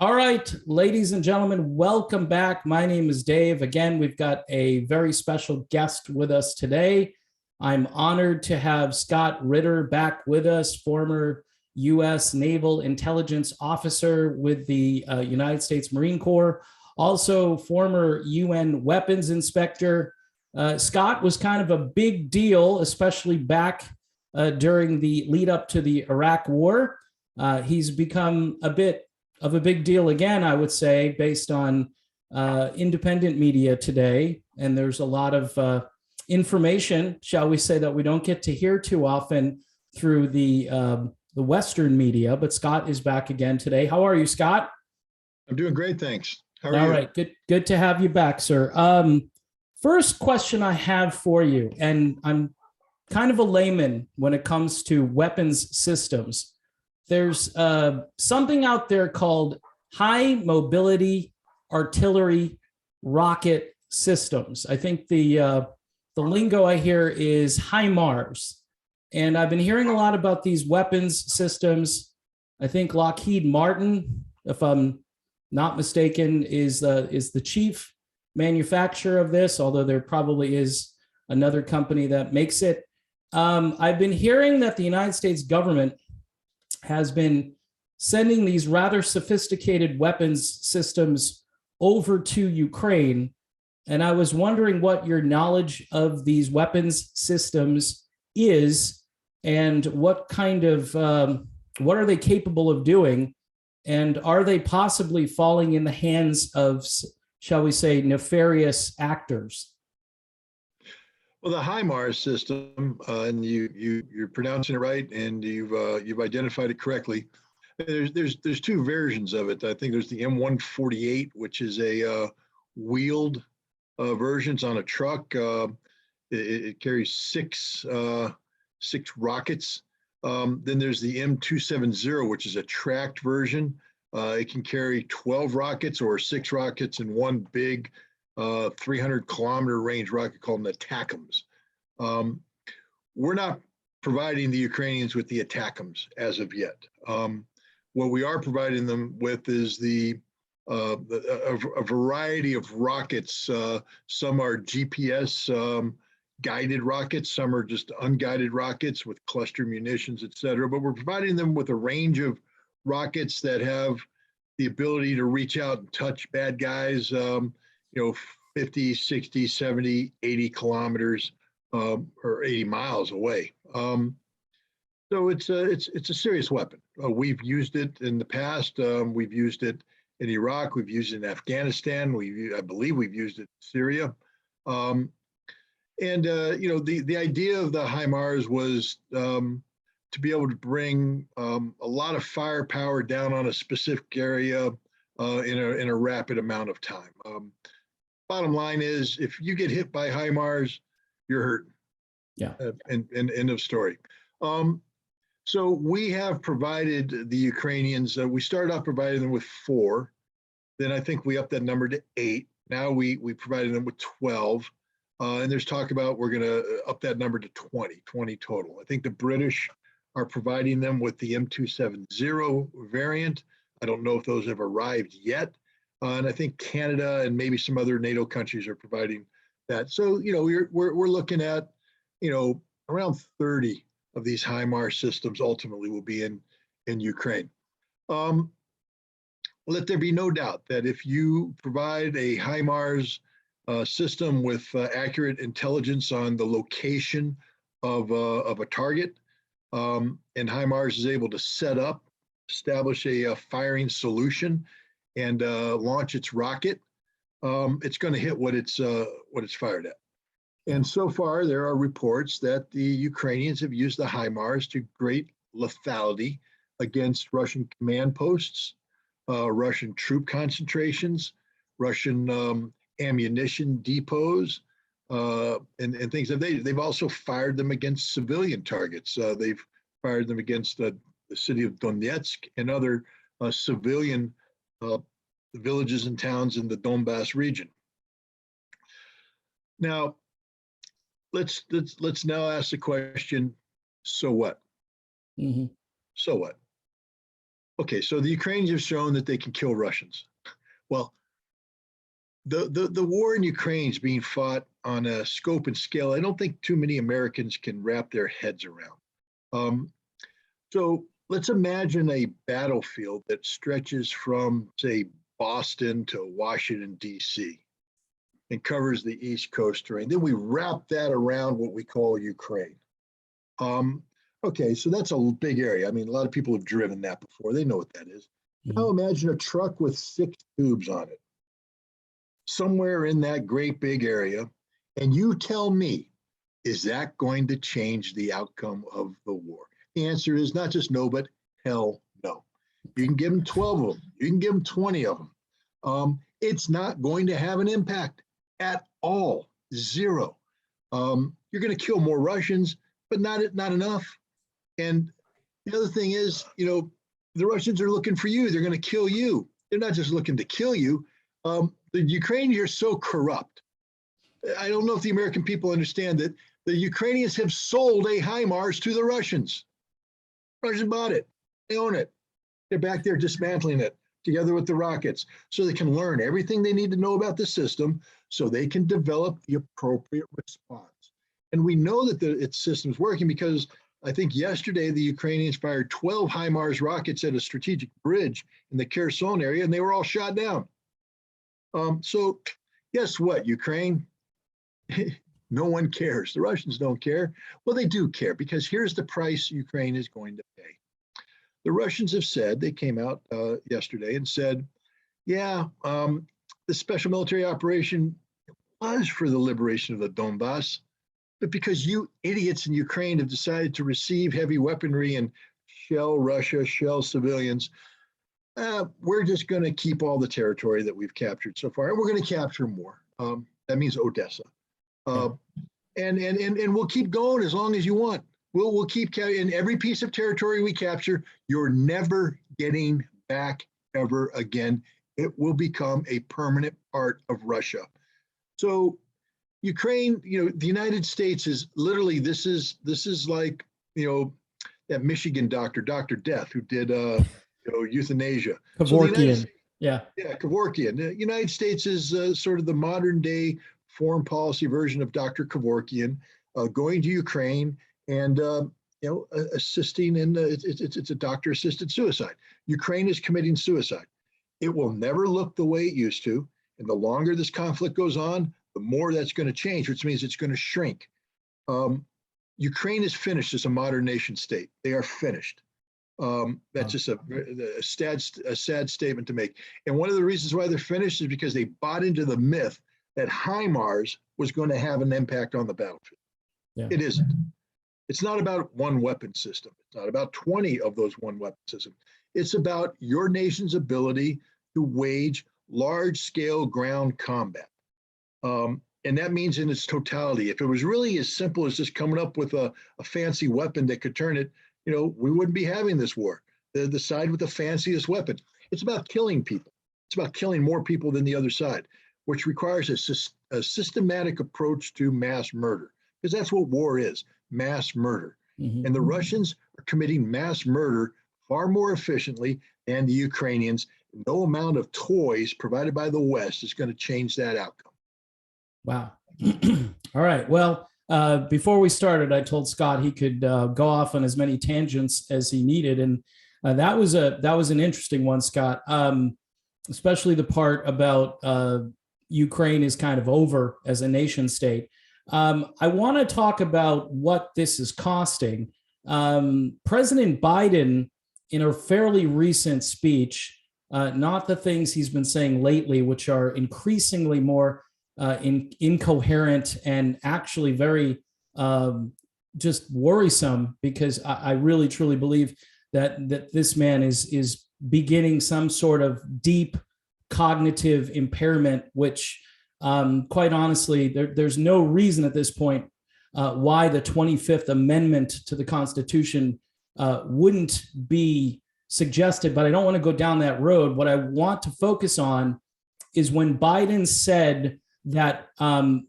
All right, ladies and gentlemen, welcome back. My name is Dave. Again, we've got a very special guest with us today. I'm honored to have Scott Ritter back with us, former U.S. Naval Intelligence Officer with the United States Marine Corps, also former UN Weapons Inspector. Scott was kind of a big deal, especially back during the lead up to the Iraq War. He's become a bit of a big deal again, I would say, based on independent media today. And there's a lot of information, shall we say, that we don't get to hear too often through the Western media. But Scott is back again today. How are you, Scott? I'm doing great, thanks. How are you? All right, good to have you back, sir. First question I have for you, and I'm kind of a layman when it comes to weapons systems. There's something out there called high mobility artillery rocket systems. I think the lingo I hear is HIMARS. And I've been hearing a lot about these weapons systems. I think Lockheed Martin, if I'm not mistaken, is the chief manufacturer of this, although there probably is another company that makes it. I've been hearing that the United States government has been sending these rather sophisticated weapons systems over to Ukraine. And I was wondering what your knowledge of these weapons systems is, and what kind of, what are they capable of doing? And are they possibly falling in the hands of, shall we say, nefarious actors? Well, the HIMARS system, and you're pronouncing it right, and you've identified it correctly. There's two versions of it. I think there's the M148, which is a wheeled versions on a truck. It carries six rockets. Then there's the M270, which is a tracked version. It can carry 12 rockets or 6 rockets in one big 300-kilometer range rocket called an ATACMS. We're not providing the Ukrainians with the ATACMS as of yet. What we are providing them with is a variety of rockets. Some are GPS guided rockets, some are just unguided rockets with cluster munitions, et cetera. But we're providing them with a range of rockets that have the ability to reach out and touch bad guys, 50, 60, 70, 80 kilometers or 80 miles away. So it's a serious weapon. We've used it in the past. We've used it in Iraq. We've used it in Afghanistan. I believe we've used it in Syria. The idea of the HIMARS was to be able to bring a lot of firepower down on a specific area in a rapid amount of time. Bottom line is, if you get hit by HIMARS, you're hurt. Yeah. And end of story. So we have provided the Ukrainians, we started off providing them with 4. Then I think we upped that number to 8. Now we provided them with 12. And there's talk about we're going to up that number to 20 total. I think the British are providing them with the M270 variant. I don't know if those have arrived yet. And I think Canada and maybe some other NATO countries are providing that. So, we're looking at, around 30 of these HIMARS systems ultimately will be in Ukraine. Let there be no doubt that if you provide a HIMARS system with accurate intelligence on the location of a target, and HIMARS is able to establish a firing solution and launch its rocket, it's going to hit what it's fired at. And so far, there are reports that the Ukrainians have used the HIMARS to great lethality against Russian command posts, Russian troop concentrations, Russian ammunition depots, and things. They've also fired them against civilian targets. They've fired them against the city of Donetsk and other civilian villages and towns in the Donbass region. Now, let's now ask the question: so what? Mm-hmm. So what? Okay, so the Ukrainians have shown that they can kill Russians. Well, the war in Ukraine is being fought on a scope and scale I don't think too many Americans can wrap their heads around. So let's imagine a battlefield that stretches from, say, Boston to Washington, D.C. and covers the East Coast terrain. Then we wrap that around what we call Ukraine. Okay, so that's a big area. I mean, a lot of people have driven that before. They know what that is. Now imagine a truck with 6 tubes on it, somewhere in that great big area. And you tell me, is that going to change the outcome of the war? The answer is not just no, but hell no. You can give them 12 of them. You can give them 20 of them. It's not going to have an impact at all. Zero. You're going to kill more Russians, but not enough. And the other thing is, the Russians are looking for you. They're going to kill you. They're not just looking to kill you. The Ukrainians are so corrupt. I don't know if the American people understand that the Ukrainians have sold a HIMARS to the Russians. Russians bought it. They own it. They're back there dismantling it together with the rockets so they can learn everything they need to know about the system so they can develop the appropriate response. And we know that its system's working because I think yesterday the Ukrainians fired 12 HIMARS rockets at a strategic bridge in the Kherson area, and they were all shot down. So guess what, Ukraine? No one cares. The Russians don't care. Well, they do care because here's the price Ukraine is going to pay. The Russians have said, they came out yesterday and said, yeah, the special military operation was for the liberation of the Donbass, but because you idiots in Ukraine have decided to receive heavy weaponry and shell Russia, shell civilians, we're just going to keep all the territory that we've captured so far, and we're going to capture more. That means Odessa. And we'll keep going as long as you want. We'll keep carrying every piece of territory we capture. You're never getting back ever again. It will become a permanent part of Russia. So Ukraine, the United States is literally, this is like, that Michigan doctor, Dr. Death, who did, euthanasia. Kevorkian. So yeah, Kevorkian. The United States is sort of the modern day foreign policy version of Dr. Kevorkian, going to Ukraine and assisting in it's a doctor-assisted suicide. Ukraine is committing suicide. It will never look the way it used to, and the longer this conflict goes on, the more that's going to change, which means it's going to shrink. Ukraine is finished as a modern nation state. They are finished. That's just a sad statement to make. And one of the reasons why they're finished is because they bought into the myth that HIMARS was going to have an impact on the battlefield. Yeah. It isn't. It's not about one weapon system. It's not about 20 of those one weapon systems. It's about your nation's ability to wage large-scale ground combat. And that means in its totality. If it was really as simple as just coming up with a fancy weapon that could turn it, we wouldn't be having this war. The side with the fanciest weapon. It's about killing people. It's about killing more people than the other side, which requires a systematic approach to mass murder, because that's what war is, mass murder. Mm-hmm. And the Russians are committing mass murder far more efficiently than the Ukrainians. No amount of toys provided by the West is going to change that outcome. Wow. All right. Well, before we started, I told Scott he could go off on as many tangents as he needed. And that was an interesting one, Scott, especially the part about Ukraine is kind of over as a nation state. I want to talk about what this is costing. President Biden, in a fairly recent speech, not the things he's been saying lately, which are increasingly more incoherent and actually very just worrisome, because I really truly believe that this man is beginning some sort of deep cognitive impairment, which quite honestly, there's no reason at this point why the 25th Amendment to the Constitution wouldn't be suggested, but I don't want to go down that road. What I want to focus on is when Biden said that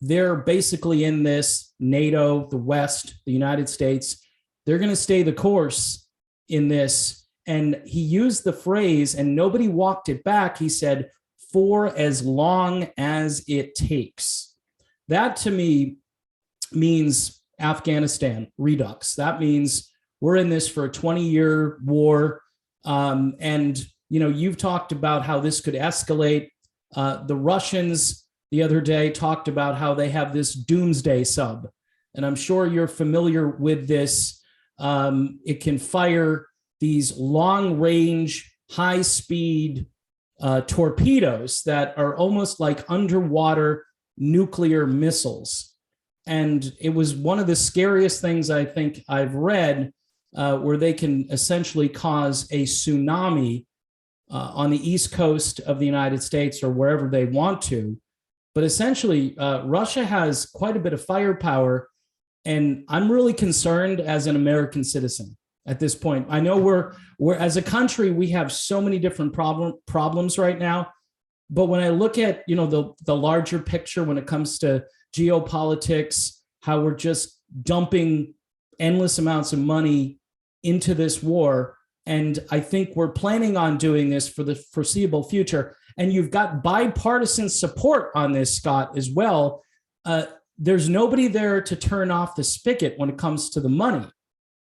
they're basically in this, NATO, the West, the United States, they're going to stay the course in this, And he used the phrase, and nobody walked it back. He said, for as long as it takes. That to me means Afghanistan redux. That means we're in this for a 20-year war. And, you know, you've talked about how this could escalate. The Russians the other day talked about how they have this doomsday sub. And I'm sure you're familiar with this. It can fire these long-range, high-speed torpedoes that are almost like underwater nuclear missiles. And it was one of the scariest things I think I've read, where they can essentially cause a tsunami on the east coast of the United States or wherever they want to. But essentially, Russia has quite a bit of firepower, and I'm really concerned as an American citizen at this point. I know we're as a country, we have so many different problems right now. But when I look at, you know, the larger picture when it comes to geopolitics, how we're just dumping endless amounts of money into this war, and I think we're planning on doing this for the foreseeable future. And you've got bipartisan support on this, Scott, as well. There's nobody there to turn off the spigot when it comes to the money.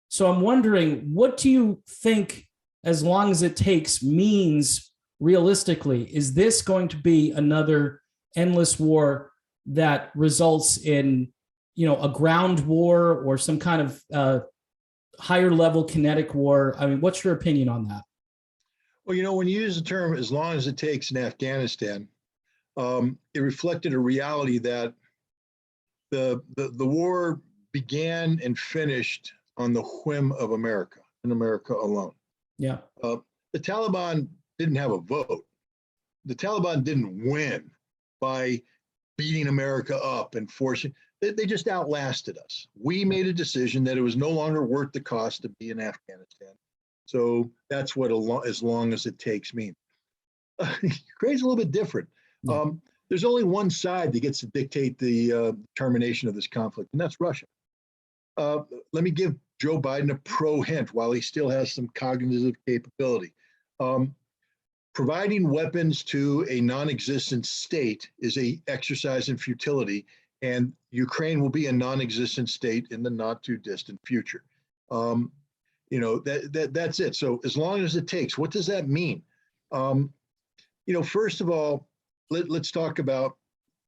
So I'm wondering, what do you think, as long as it takes, means realistically? Is this going to be another endless war that results in, you know, a ground war or some kind of higher level kinetic war? I mean, what's your opinion on that? Well, you know, when you use the term "as long as it takes" in Afghanistan, it reflected a reality that the war began and finished on the whim of America and America alone. Yeah. The Taliban didn't have a vote. The Taliban didn't win by beating America up and forcing. They just outlasted us. We made a decision that it was no longer worth the cost to be in Afghanistan. So that's what as long as it takes means. Ukraine's a little bit different. Yeah. There's only one side that gets to dictate the termination of this conflict, and that's Russia. Let me give Joe Biden a pro hint while he still has some cognitive capability. Providing weapons to a non-existent state is an exercise in futility, and Ukraine will be a non-existent state in the not too distant future. You know, that's it. So as long as it takes, what does that mean? You know, first of all, let's talk about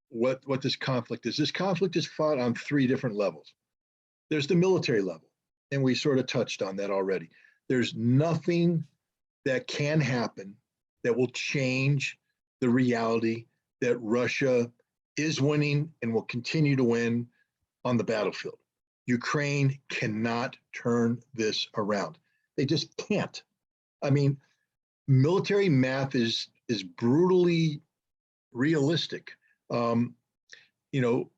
what this conflict is. This conflict is fought on three different levels. There's the military level, and we sort of touched on that already. There's nothing that can happen that will change the reality that Russia is winning and will continue to win on the battlefield. Ukraine cannot turn this around. They just can't. I mean, military math is brutally realistic. You know,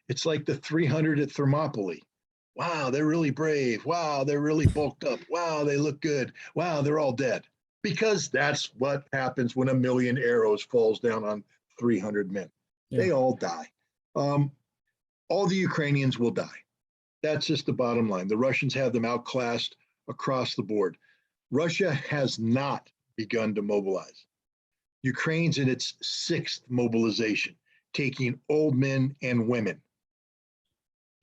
it's like the 300 at Thermopylae. Wow, they're really brave. Wow, they're really bulked up. Wow, they look good. Wow, they're all dead. Because that's what happens when 1,000,000 arrows falls down on 300 men. Yeah. They all die. All the Ukrainians will die. That's just the bottom line. The Russians have them outclassed across the board. Russia has not begun to mobilize. Ukraine's in its 6th mobilization, taking old men and women.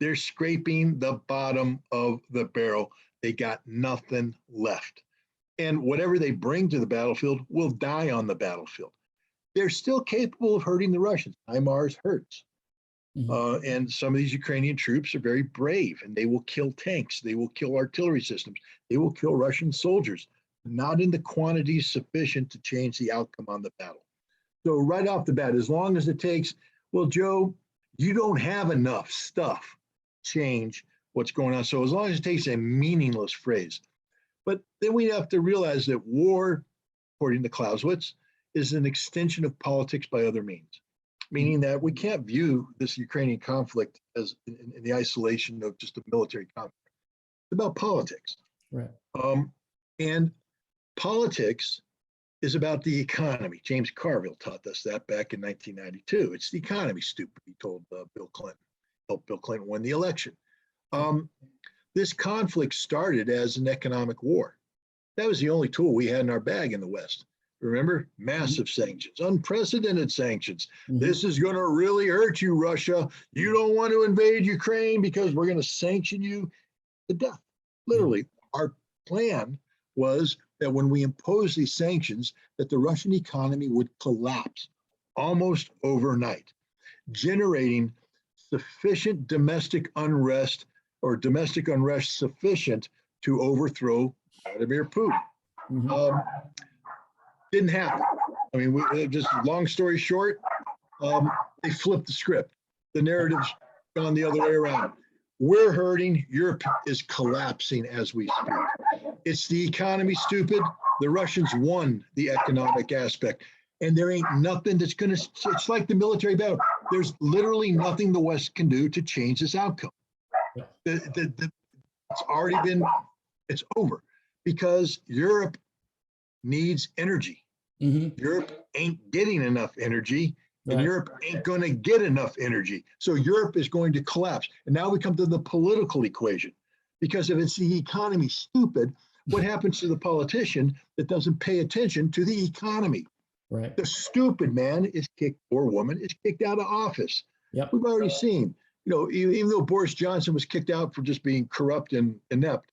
They're scraping the bottom of the barrel. They got nothing left. And whatever they bring to the battlefield will die on the battlefield. They're still capable of hurting the Russians. HIMARS hurts. Mm-hmm. And some of these Ukrainian troops are very brave, and they will kill tanks. They will kill artillery systems. They will kill Russian soldiers, not in the quantities sufficient to change the outcome on the battle. So right off the bat, as long as it takes, well, Joe, you don't have enough stuff to change what's going on. So as long as it takes, a meaningless phrase. But then we have to realize that war, according to Clausewitz, is an extension of politics by other means, meaning that we can't view this Ukrainian conflict as in the isolation of just a military conflict. It's about politics. Right. And politics is about the economy. James Carville taught us that back in 1992. It's the economy, stupid, he told Bill Clinton, helped Bill Clinton win the election. This conflict started as an economic war. That was the only tool we had in our bag in the West. Remember? Massive sanctions, unprecedented sanctions. This is going to really hurt you, Russia. You don't want to invade Ukraine because we're going to sanction you to death. Literally, our plan was that when we imposed these sanctions, that the Russian economy would collapse almost overnight, generating sufficient domestic unrest sufficient to overthrow Vladimir Putin. Didn't happen. I mean, just long story short, they flipped the script. The narrative's gone the other way around. We're hurting. Europe is collapsing as we speak. It's the economy, stupid. The Russians won the economic aspect. And there ain't nothing that's going to, it's like the military battle. There's literally nothing the West can do to change this outcome. It's already been, it's over because Europe needs energy. Europe ain't getting enough energy. And Europe ain't going to get enough energy. So Europe is going to collapse. And now we come to the political equation. Because if it's the economy, stupid, what happens to the politician that doesn't pay attention to the economy? Right. The stupid man is kicked, or woman is kicked out of office. We've already seen, you know, even though Boris Johnson was kicked out for just being corrupt and inept,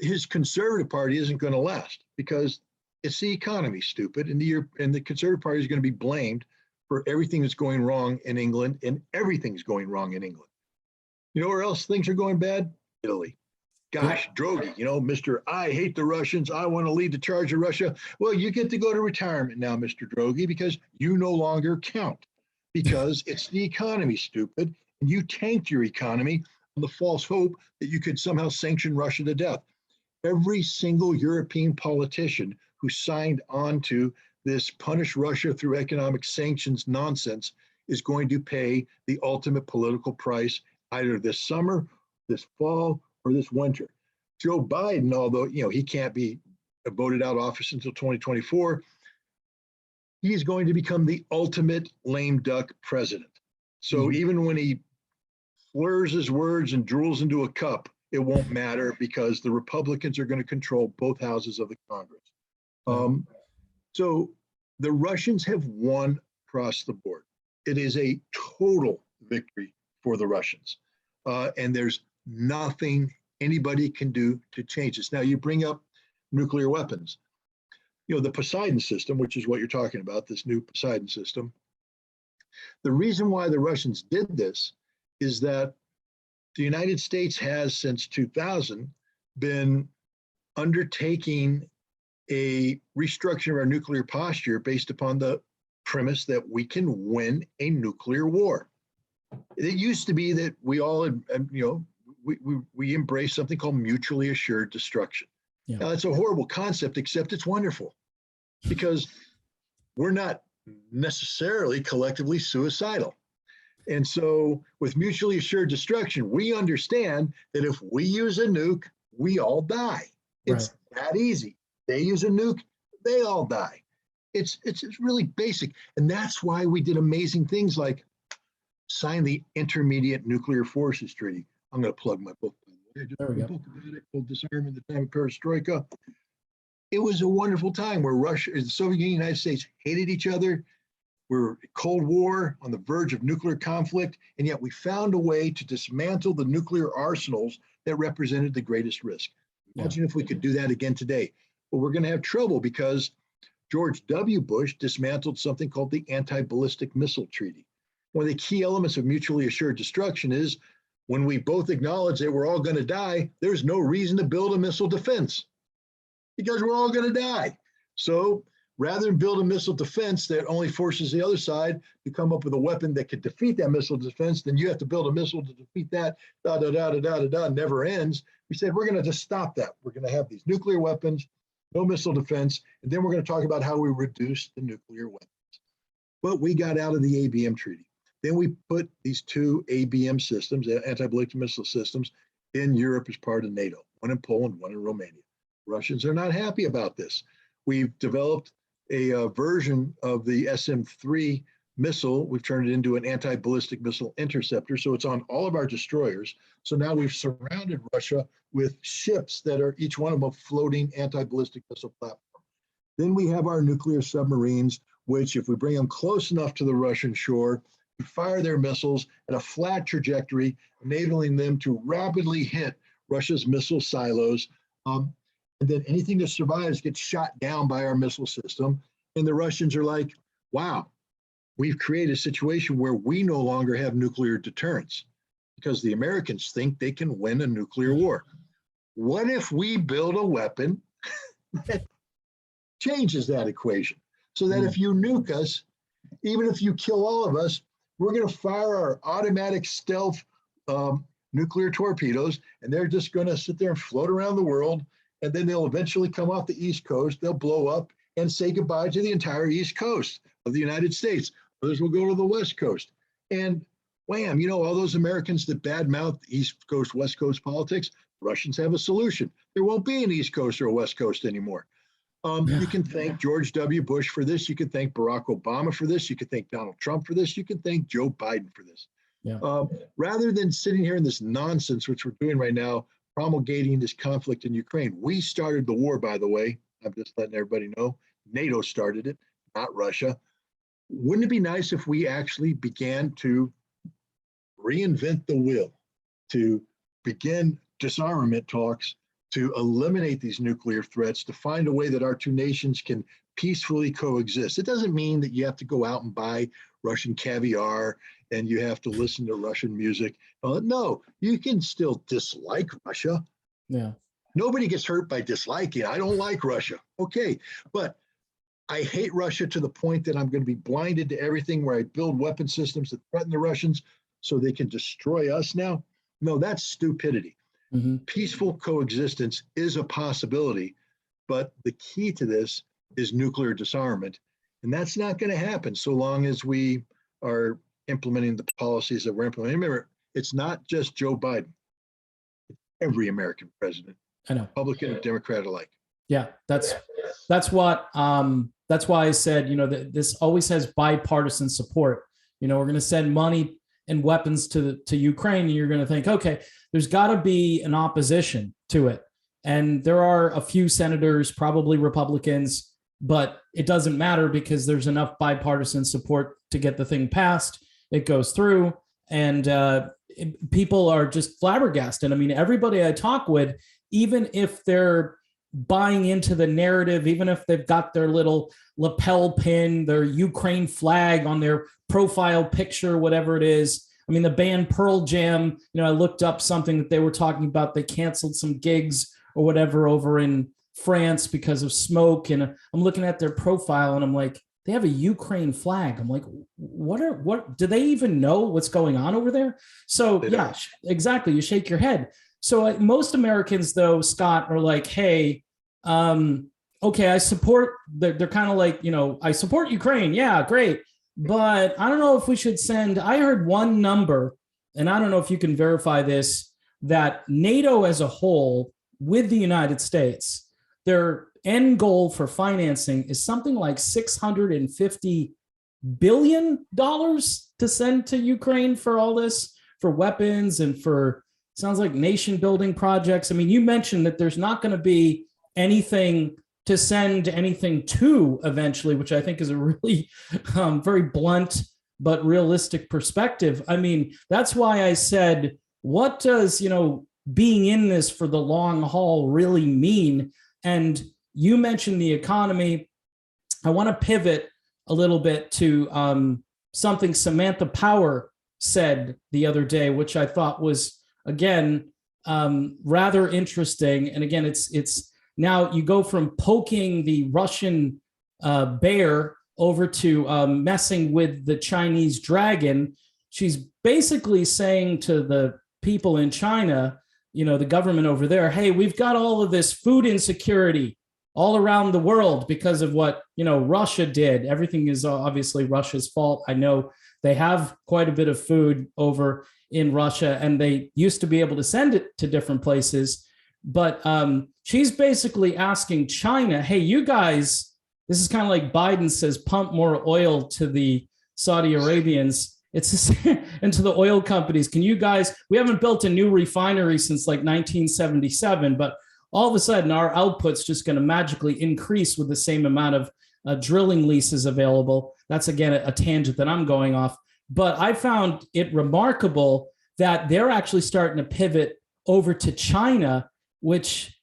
his Conservative Party isn't going to last because it's the economy, stupid, and the Conservative Party is going to be blamed for everything that's going wrong in England, and everything's going wrong in England. You know where else things are going bad? Italy. Gosh, Draghi, you know, Mr. I hate the Russians. I want to lead the charge of Russia. Well, you get to go to retirement now, Mr. Draghi, because you no longer count because it's the economy, stupid, and you tanked your economy on the false hope that you could somehow sanction Russia to death. Every single European politician who signed on to this punish Russia through economic sanctions nonsense is going to pay the ultimate political price either this summer, this fall, or this winter. Joe Biden, although you know he can't be voted out of office until 2024, he's going to become the ultimate lame duck president. So even when he slurs his words and drools into a cup, it won't matter because the Republicans are going to control both houses of the Congress. So the Russians have won across the board. It is a total victory for the Russians. And there's nothing anybody can do to change this. Now you bring up nuclear weapons. You know, the Poseidon system, which is what you're talking about, this new Poseidon system. The reason why the Russians did this is that the United States has since 2000 been undertaking a restructuring of our nuclear posture based upon the premise that we can win a nuclear war. It used to be that we all, you know, we embrace something called mutually assured destruction. Now, it's a horrible concept, except it's wonderful because we're not necessarily collectively suicidal. And so with mutually assured destruction, we understand that if we use a nuke, we all die. It's that easy. They use a nuke, they all die. It's really basic. And that's why we did amazing things like sign the Intermediate Nuclear Forces Treaty. I'm going to plug my book. There we go. Book about it called Disarmament, the Time of Perestroika. It was a wonderful time where Russia, the Soviet Union, United States hated each other. We're Cold War on the verge of nuclear conflict, and yet we found a way to dismantle the nuclear arsenals that represented the greatest risk. Imagine if we could do that again today. But we're going to have trouble because George W. Bush dismantled something called the Anti-Ballistic Missile Treaty. One of the key elements of mutually assured destruction is when we both acknowledge that we're all going to die, there's no reason to build a missile defense because we're all going to die. So rather than build a missile defense that only forces the other side to come up with a weapon that could defeat that missile defense, then you have to build a missile to defeat that, never ends. We said, we're going to just stop that. We're going to have these nuclear weapons, no missile defense, and then we're going to talk about how we reduce the nuclear weapons. But we got out of the ABM treaty. Then we put these two ABM systems, anti-ballistic missile systems, in Europe as part of NATO, one in Poland, one in Romania. Russians are not happy about this. We've developed a version of the SM-3 missile, we've turned it into an anti-ballistic missile interceptor. So it's on all of our destroyers. So now we've surrounded Russia with ships that are each one of them a floating anti-ballistic missile platform. Then we have our nuclear submarines, which if we bring them close enough to the Russian shore, we fire their missiles at a flat trajectory, enabling them to rapidly hit Russia's missile silos. And then anything that survives gets shot down by our missile system. And the Russians are like, wow, we've created a situation where we no longer have nuclear deterrence because the Americans think they can win a nuclear war. What if we build a weapon that changes that equation so that if you nuke us, even if you kill all of us, we're going to fire our automatic stealth nuclear torpedoes, and they're just going to sit there and float around the world, and then they'll eventually come off the East Coast, they'll blow up and say goodbye to the entire East Coast of the United States. Others will go to the West Coast. And wham, you know, all those Americans that badmouth East Coast, West Coast politics, Russians have a solution. There won't be an East Coast or a West Coast anymore. You can thank George W. Bush for this. You can thank Barack Obama for this. You can thank Donald Trump for this. You can thank Joe Biden for this. Yeah. Rather than sitting here in this nonsense, which we're doing right now, promulgating this conflict in Ukraine. We started the war, by the way. I'm just letting everybody know. NATO started it, not Russia. Wouldn't it be nice if we actually began to reinvent the wheel, to begin disarmament talks, to eliminate these nuclear threats, to find a way that our two nations can peacefully coexist? It doesn't mean that you have to go out and buy Russian caviar and you have to listen to Russian music. No, you can still dislike Russia. Yeah. Nobody gets hurt by disliking. I don't like Russia. Okay, but I hate Russia to the point that I'm going to be blinded to everything where I build weapon systems that threaten the Russians so they can destroy us now. No, that's stupidity. Mm-hmm. Peaceful coexistence is a possibility, but the key to this is nuclear disarmament. And that's not going to happen so long as we are implementing the policies that we're implementing. Remember, it's not just Joe Biden. It's every American president. I know. Republican and Democrat alike. Yeah, that's why I said, you know, this always has bipartisan support. You know, we're going to send money and weapons to Ukraine, and you're going to think, okay, there's got to be an opposition to it. And there are a few senators, probably Republicans, but it doesn't matter because there's enough bipartisan support to get the thing passed. It goes through, and people are just flabbergasted. I mean, everybody I talk with, even if they're buying into the narrative, even if they've got their little lapel pin, their Ukraine flag on their profile picture, whatever it is. I mean, the band Pearl Jam, you know, I looked up something that they were talking about. They canceled some gigs or whatever over in France because of smoke. And I'm looking at their profile and I'm like, they have a Ukraine flag. I'm like, what do they even know what's going on over there? So yeah, exactly. You shake your head. So most Americans, though, Scott, are like, hey, okay, I support, they're kind of like, you know, I support Ukraine. Yeah, great. But I don't know if we should send, I heard one number, and I don't know if you can verify this, that NATO as a whole with the United States, their end goal for financing is something like $650 billion to send to Ukraine for all this, for weapons and for, sounds like nation building projects. I mean, you mentioned that there's not going to be anything to send anything to eventually, which I think is a really very blunt but realistic perspective. I mean, that's why I said, what does, you know, being in this for the long haul really mean? And you mentioned the economy. I want to pivot a little bit to something Samantha Power said the other day, which I thought was, again, rather interesting. And again, it's now you go from poking the Russian bear over to messing with the Chinese dragon. She's basically saying to the people in China, you know, the government over there, hey, we've got all of this food insecurity all around the world because of what, you know, Russia did. Everything is obviously Russia's fault. I know they have quite a bit of food over in Russia, and they used to be able to send it to different places. But she's basically asking China, hey, you guys, this is kind of like Biden says, pump more oil to the Saudi Arabians, it's the same, and to the oil companies. Can you guys, we haven't built a new refinery since like 1977, but all of a sudden our output's just going to magically increase with the same amount of drilling leases available. That's again a tangent that I'm going off. But I found it remarkable that they're actually starting to pivot over to China, which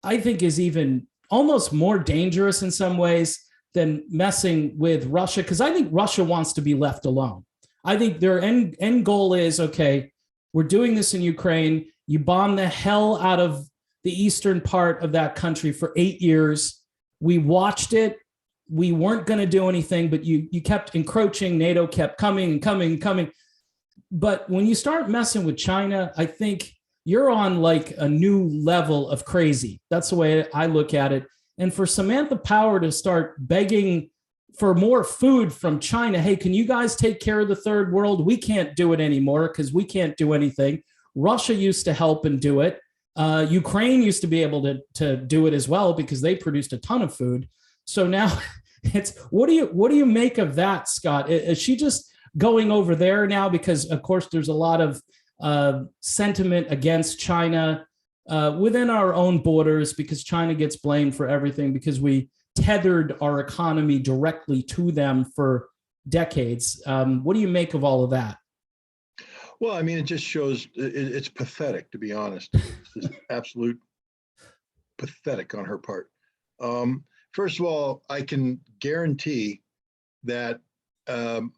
I think is even almost more dangerous in some ways than messing with Russia, because I think Russia wants to be left alone. I think their end goal is, okay, we're doing this in Ukraine. You bomb the hell out of the eastern part of that country for 8 years. We watched it. We weren't going to do anything, but you kept encroaching. NATO kept coming and coming and coming. But when you start messing with China, I think you're on like a new level of crazy. That's the way I look at it. And for Samantha Power to start begging for more food from China, hey, can you guys take care of the third world? We can't do it anymore because we can't do anything. Russia used to help and do it. Ukraine used to be able to do it as well because they produced a ton of food. So now it's what do you make of that, Scott? Is she just going over there now because, of course, there's a lot of sentiment against China within our own borders because China gets blamed for everything because we tethered our economy directly to them for decades. What do you make of all of that? Well, I mean, it just shows it's pathetic, to be honest. It's just absolute pathetic on her part. First of all, I can guarantee that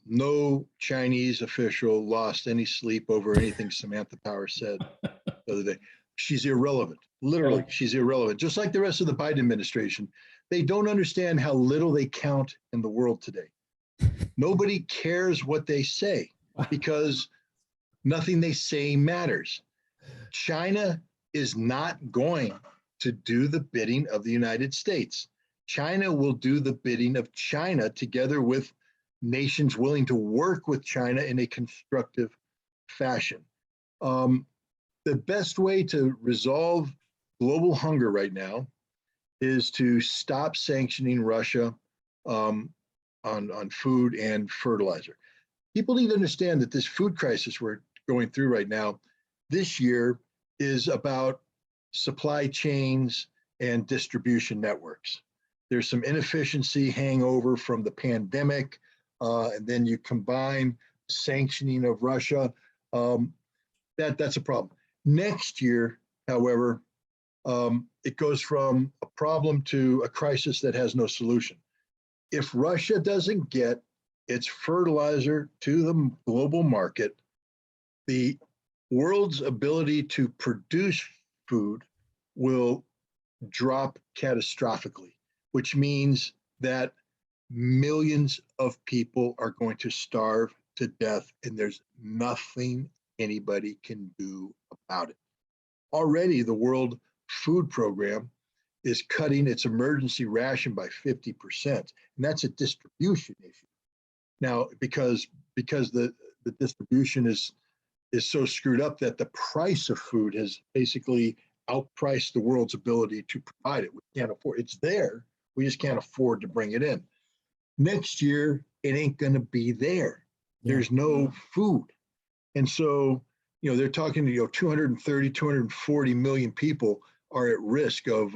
no Chinese official lost any sleep over anything Samantha Power said the other day. She's irrelevant. Literally, she's irrelevant. Just like the rest of the Biden administration. They don't understand how little they count in the world today. Nobody cares what they say because nothing they say matters. China is not going to do the bidding of the United States. China will do the bidding of China together with nations willing to work with China in a constructive fashion. The best way to resolve global hunger right now is to stop sanctioning Russia on food and fertilizer. People need to understand that this food crisis we're going through right now, this year is about supply chains and distribution networks. There's some inefficiency hangover from the pandemic, and then you combine sanctioning of Russia. That's a problem. Next year, however, it goes from a problem to a crisis that has no solution. If Russia doesn't get its fertilizer to the global market, the world's ability to produce food will drop catastrophically, which means that millions of people are going to starve to death, and there's nothing anybody can do about it. Already, the World Food Program is cutting its emergency ration by 50%, and that's a distribution issue. Now, because the distribution is so screwed up that the price of food has basically outpriced the world's ability to provide it. We can't afford it's there. We just can't afford to bring it in. Next year, it ain't going to be there. There's no food. And so, they're talking to, 230, 240 million people are at risk of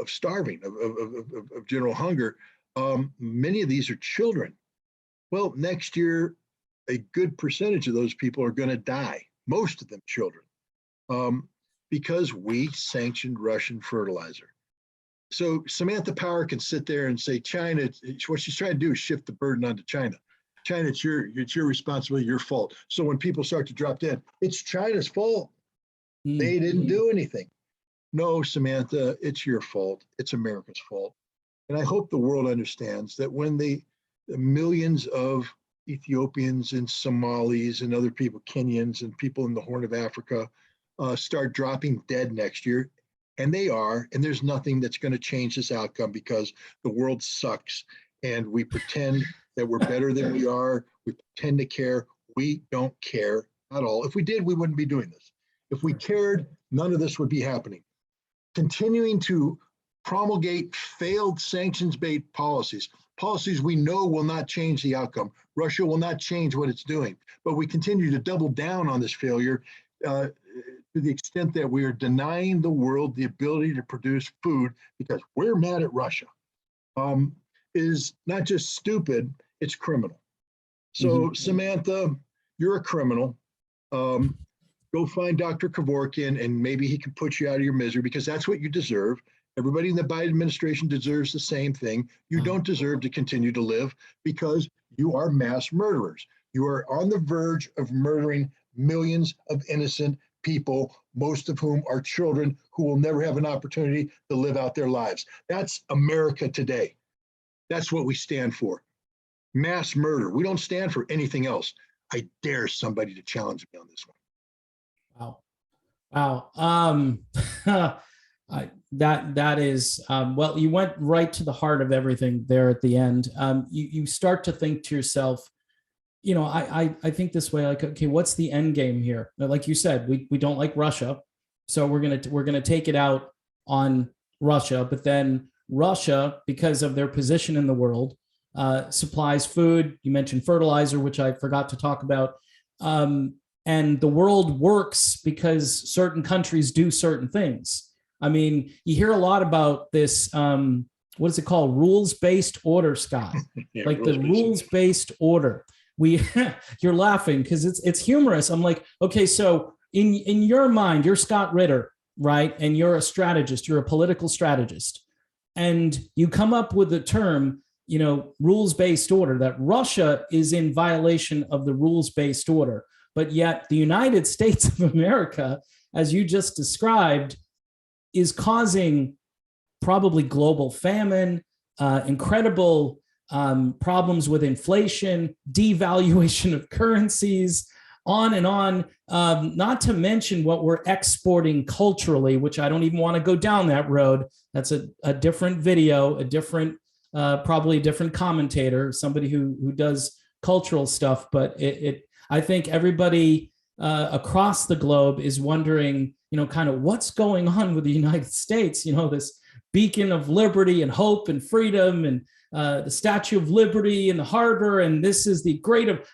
starving, of general hunger. Many of these are children. Well, next year, a good percentage of those people are going to die, most of them children, because we sanctioned Russian fertilizer. So Samantha Power can sit there and say, China, what she's trying to do is shift the burden onto China. China, it's your responsibility, your fault. So when people start to drop dead, it's China's fault. They didn't do anything. No, Samantha, it's your fault. It's America's fault. And I hope the world understands that when the millions of Ethiopians and Somalis and other people, Kenyans and people in the Horn of Africa start dropping dead next year, and they are, and there's nothing that's going to change this outcome because the world sucks and we pretend that we're better than we are. We pretend to care. We don't care at all. If we did, we wouldn't be doing this. If we cared, none of this would be happening. Continuing to promulgate failed sanctions-based policies. policies we know will not change the outcome. Russia will not change what it's doing, but we continue to double down on this failure to the extent that we are denying the world the ability to produce food because we're mad at Russia. Is not just stupid, it's criminal. So Samantha, you're a criminal. Go find Dr. Kevorkian and maybe he can put you out of your misery because that's what you deserve. Everybody in the Biden administration deserves the same thing. You don't deserve to continue to live because you are mass murderers. You are on the verge of murdering millions of innocent people, most of whom are children who will never have an opportunity to live out their lives. That's America today. That's what we stand for. Mass murder. We don't stand for anything else. I dare somebody to challenge me on this one. Wow. That is, well, you went right to the heart of everything there at the end. You start to think to yourself, you know, I think this way, like, okay, what's the end game here? Like you said, we don't like Russia, so we're gonna take it out on Russia, but then Russia, because of their position in the world, supplies food. You mentioned fertilizer, which I forgot to talk about. And the world works because certain countries do certain things. I mean, you hear a lot about this, what is it called? Rules-based order, Scott. Yeah, like the rules-based order. You're laughing because it's humorous. I'm like, okay, so in your mind, you're Scott Ritter, right? And you're a strategist, you're a political strategist. And you come up with the term, you know, rules-based order, that Russia is in violation of the rules-based order. But yet the United States of America, as you just described, is causing probably global famine, incredible problems with inflation, devaluation of currencies, on and on, not to mention what we're exporting culturally, which I don't even want to go down that road. That's a different video, a different, probably a different commentator, somebody who does cultural stuff. But I think everybody across the globe is wondering, you know, kind of what's going on with the United States, you know, this beacon of liberty and hope and freedom and the Statue of Liberty in the harbor, and this is the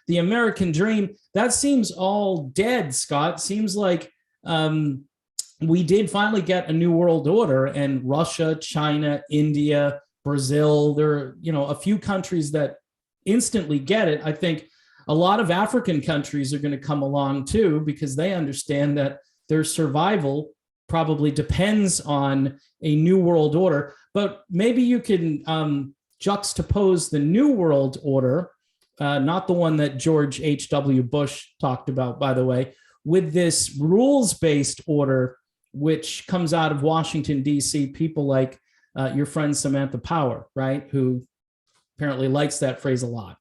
the American dream. That seems all dead, Scott. Seems like we did finally get a new world order, and Russia, China, India, Brazil, there are, you know, a few countries that instantly get it. I think a lot of African countries are going to come along too, because they understand that their survival probably depends on a new world order. But maybe you can juxtapose the new world order, not the one that George H.W. Bush talked about, by the way, with this rules-based order, which comes out of Washington, D.C., people like your friend Samantha Power, right, who apparently likes that phrase a lot.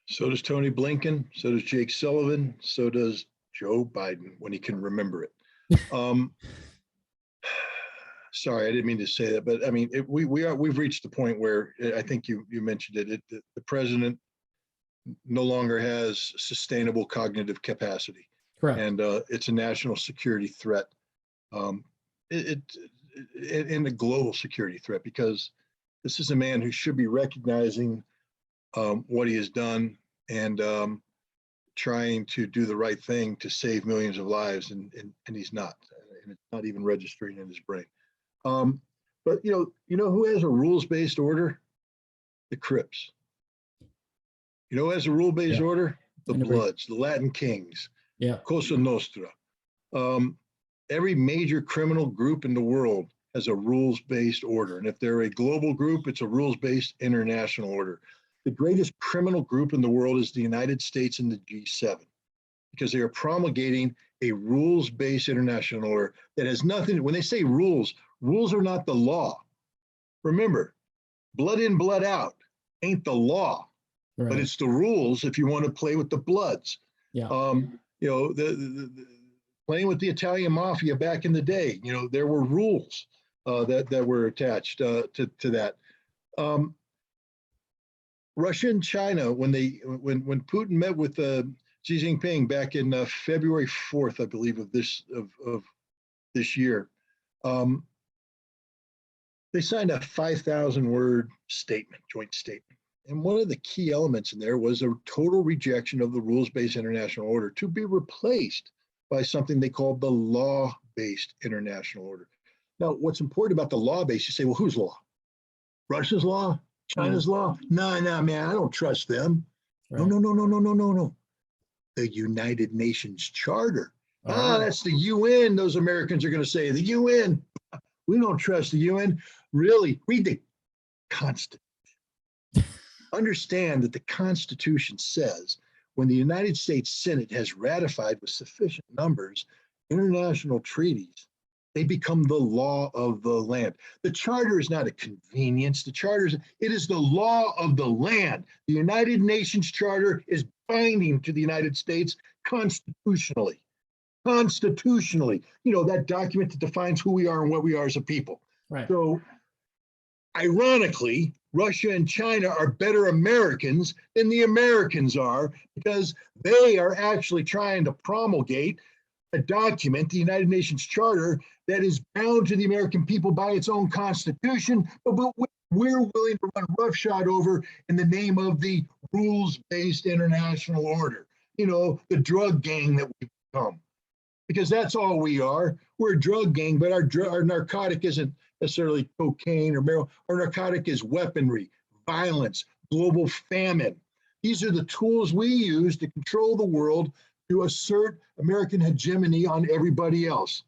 So does Tony Blinken, so does Jake Sullivan, so does Joe Biden, when he can remember it. Sorry, I didn't mean to say that, but I mean, we've reached the point where I think you mentioned it. The president no longer has sustainable cognitive capacity. Correct. And it's a national security threat. And a global security threat, because this is a man who should be recognizing what he has done and trying to do the right thing to save millions of lives, and he's not, and it's not even registering in his brain. But you know who has a rules-based order? The Crips. You know who has a rule-based order? The Bloods, the Latin Kings, Cosa Nostra. Every major criminal group in the world has a rules-based order. And if they're a global group, it's a rules-based international order. The greatest criminal group in the world is the United States and the G7, because they are promulgating a rules-based international order that has nothing, when they say rules, rules are not the law. Remember, blood in, blood out ain't the law, but it's the rules if you want to play with the Bloods. You know, the playing with the Italian mafia back in the day, you know, there were rules that were attached to that. Russia and China, when Putin met with Xi Jinping back in February 4th, I believe, of this year, They signed a 5,000-word statement, joint statement. And one of the key elements in there was a total rejection of the rules-based international order to be replaced by something they called the law-based international order. Now, what's important about the law-based, you say, well, whose law? Russia's law? China's law? No, man, I don't trust them. Right. No. The United Nations Charter. That's the UN, those Americans are going to say. The UN. We don't trust the UN. Really, read the Constitution. Understand that the Constitution says when the United States Senate has ratified with sufficient numbers international treaties, they become the law of the land. The charter is not a convenience. It is the law of the land. The United Nations Charter is binding to the United States constitutionally. Constitutionally, that document that defines who we are and what we are as a people. Right. So, ironically, Russia and China are better Americans than the Americans are because they are actually trying to promulgate a document, the United Nations Charter, that is bound to the American people by its own constitution, but we're willing to run roughshod over in the name of the rules-based international order, the drug gang that we've become. Because that's all we are. We're a drug gang, but our narcotic isn't necessarily cocaine or marijuana. Our narcotic is weaponry, violence, global famine. These are the tools we use to control the world, to assert American hegemony on everybody else.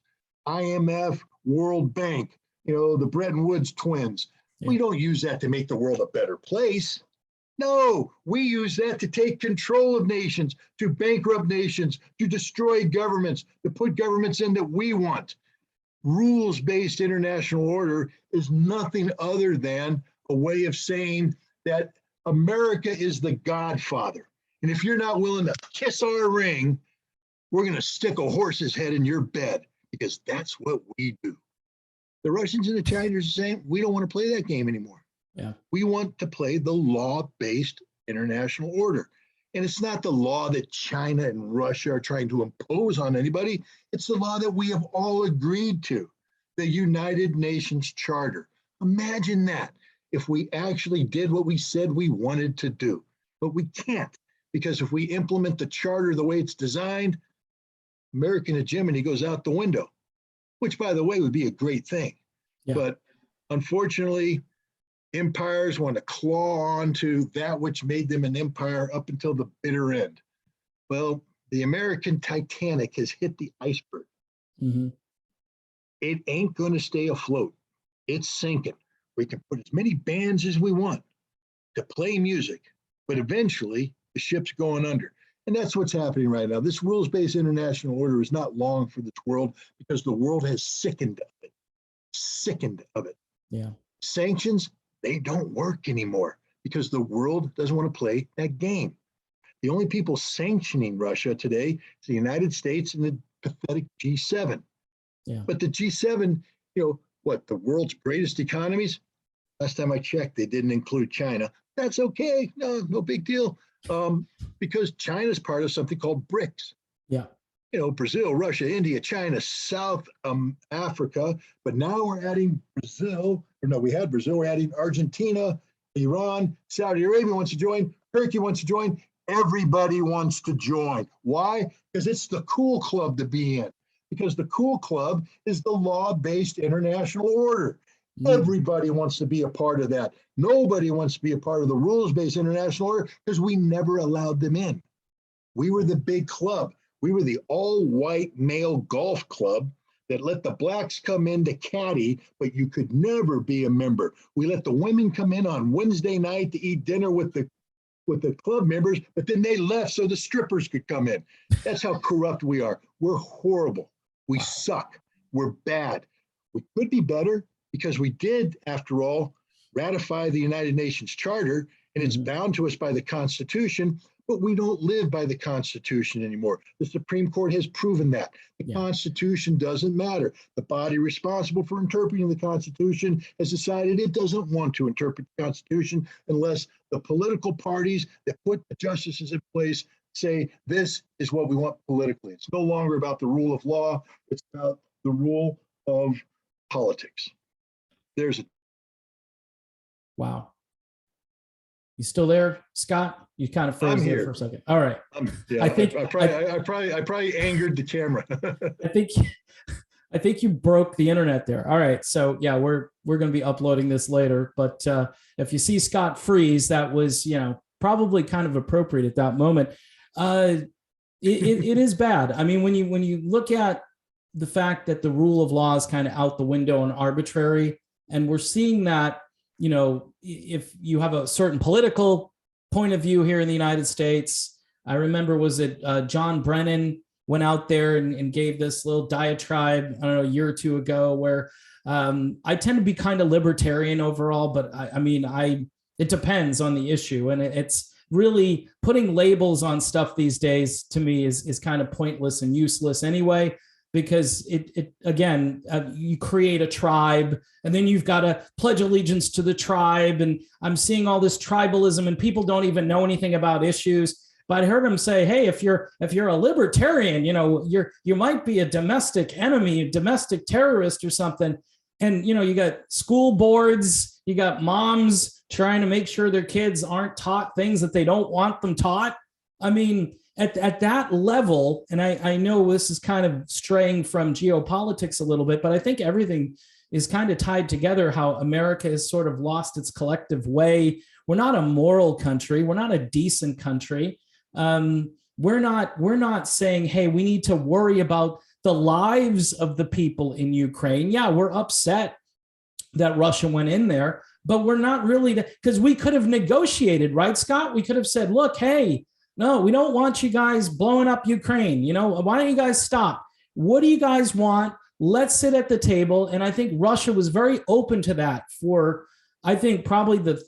IMF, World Bank, the Bretton Woods twins. Yeah. We don't use that to make the world a better place. No, we use that to take control of nations, to bankrupt nations, to destroy governments, to put governments in that we want. Rules-based international order is nothing other than a way of saying that America is the godfather. And if you're not willing to kiss our ring, we're going to stick a horse's head in your bed because that's what we do. The Russians and the Chinese are saying, we don't want to play that game anymore. Yeah. We want to play the law-based international order. And it's not the law that China and Russia are trying to impose on anybody. It's the law that we have all agreed to, the United Nations Charter. Imagine that if we actually did what we said we wanted to do. But we can't, because if we implement the charter the way it's designed, American hegemony goes out the window, which, by the way, would be a great thing. Yeah. But unfortunately, empires want to claw onto that which made them an empire up until the bitter end. Well, the American Titanic has hit the iceberg. Mm-hmm. It ain't going to stay afloat. It's sinking. We can put as many bands as we want to play music, but eventually the ship's going under. And that's what's happening right now. This rules-based international order is not long for this world because the world has sickened of it. Sickened of it. Yeah. Sanctions, they don't work anymore because the world doesn't want to play that game. The only people sanctioning Russia today is the United States and the pathetic G7. Yeah. But the G7, the world's greatest economies? Last time I checked, they didn't include China. That's okay. No big deal. Because China's part of something called BRICS. Yeah. Brazil, Russia, India, China, South Africa. But now we're adding Brazil. We had Brazil. We're adding Argentina, Iran, Saudi Arabia wants to join. Turkey wants to join. Everybody wants to join. Why? Because it's the cool club to be in. Because the cool club is the law-based international order. Everybody wants to be a part of that. Nobody wants to be a part of the rules-based international order because we never allowed them in. We were the big club. We were the all-white male golf club that let the blacks come in to caddy, but you could never be a member. We let the women come in on Wednesday night to eat dinner with the club members, but then they left so the strippers could come in. That's how corrupt we are. We're horrible. We suck. We're bad. We could be better because we did, after all, ratify the United Nations Charter, and it's bound to us by the Constitution, but we don't live by the Constitution anymore. The Supreme Court has proven that. The Constitution doesn't matter. The body responsible for interpreting the Constitution has decided it doesn't want to interpret the Constitution unless the political parties that put the justices in place say, this is what we want politically. It's no longer about the rule of law. It's about the rule of politics. There's a Wow. You still there, Scott? You kind of froze I'm there here. for a second. All right. Yeah, I think I probably angered the camera. I think I think you broke the internet there. All right. So yeah, we're going to be uploading this later. But if you see Scott freeze, that was, probably kind of appropriate at that moment. It is bad. I mean, when you look at the fact that the rule of law is kind of out the window and arbitrary, and we're seeing that, if you have a certain political point of view here in the United States, I remember, was it John Brennan went out there and gave this little diatribe, I don't know, a year or two ago, where I tend to be kind of libertarian overall, but it depends on the issue. And it's really putting labels on stuff these days, to me, is kind of pointless and useless anyway, because it again, you create a tribe and then you've got to pledge allegiance to the tribe. And I'm seeing all this tribalism and people don't even know anything about issues. But I heard him say, hey, if you're a libertarian, you might be a domestic enemy, a domestic terrorist or something. And, you got school boards, you got moms trying to make sure their kids aren't taught things that they don't want them taught. I mean, at that level, and I know this is kind of straying from geopolitics a little bit, but I think everything is kind of tied together, how America has sort of lost its collective way. We're not a moral country. We're not a decent country. We're not saying, hey, we need to worry about the lives of the people in Ukraine. Yeah, we're upset that Russia went in there, but we're not really, because we could have negotiated, right, Scott? We could have said, look, hey, no, we don't want you guys blowing up Ukraine. Why don't you guys stop? What do you guys want? Let's sit at the table. And I think Russia was very open to that for, I think, probably the,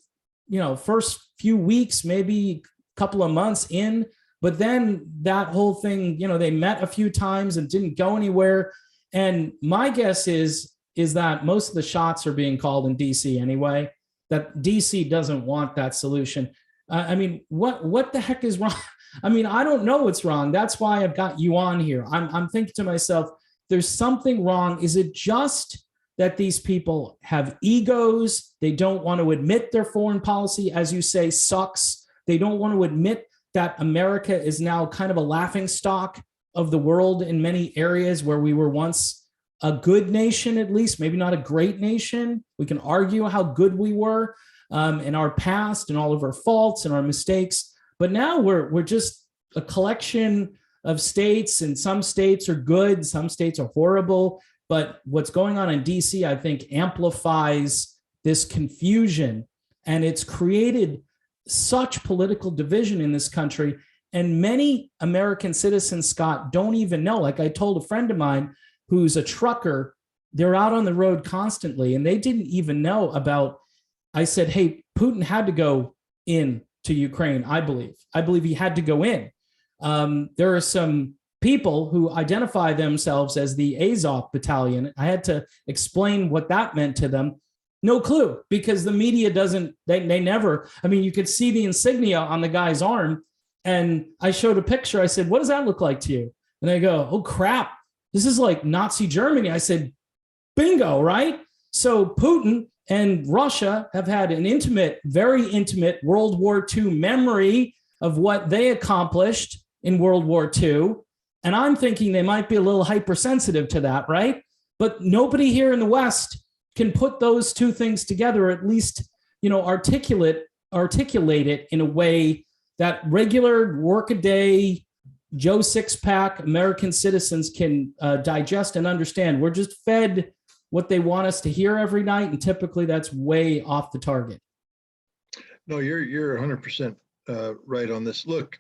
first few weeks, maybe a couple of months in. But then that whole thing, they met a few times and didn't go anywhere. And my guess is that most of the shots are being called in DC anyway, that DC doesn't want that solution. What the heck is wrong? I don't know what's wrong. That's why I've got you on here. I'm thinking to myself, there's something wrong. Is it just that these people have egos? They don't want to admit their foreign policy, as you say, sucks. They don't want to admit that America is now kind of a laughingstock of the world in many areas where we were once a good nation, at least, maybe not a great nation. We can argue how good we were in our past and all of our faults and our mistakes. But now we're just a collection of states, and some states are good, some states are horrible. But what's going on in DC, I think, amplifies this confusion, and it's created such political division in this country. And many American citizens, Scott, don't even know. Like I told a friend of mine who's a trucker, they're out on the road constantly, and they didn't even know about. I said, hey, Putin had to go in to Ukraine, I believe. I believe he had to go in. There are some people who identify themselves as the Azov battalion. I had to explain what that meant to them. No clue, because the media doesn't, they never, you could see the insignia on the guy's arm. And I showed a picture. I said, what does that look like to you? And they go, oh, crap. This is like Nazi Germany. I said, bingo, right? So Putin and Russia have had an intimate, very intimate World War II memory of what they accomplished in World War II. And I'm thinking they might be a little hypersensitive to that, right? But nobody here in the West can put those two things together, or at least, articulate it in a way that regular workaday Joe Sixpack American citizens can digest and understand. We're just fed what they want us to hear every night, and typically that's way off the target. No, you're 100% right on this. Look,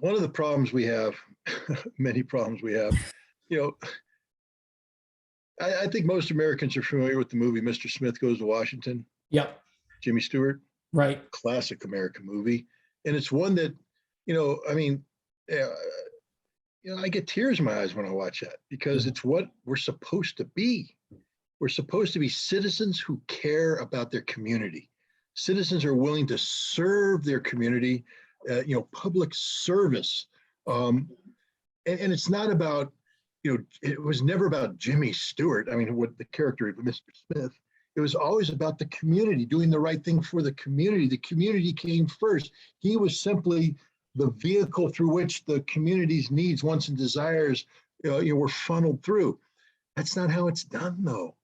one of the problems we have, many problems we have, I think most Americans are familiar with the movie Mr. Smith Goes to Washington. Yep. Jimmy Stewart. Right. Classic American movie. And it's one that, I get tears in my eyes when I watch that, because it's what we're supposed to be. We're supposed to be citizens who care about their community. Citizens are willing to serve their community, public service. And it's not about, it was never about Jimmy Stewart. What the character of Mr. Smith, It was always about the community, doing the right thing for the community. The community came first. He was simply the vehicle through which the community's needs, wants, and desires were funneled through. That's not how it's done, though.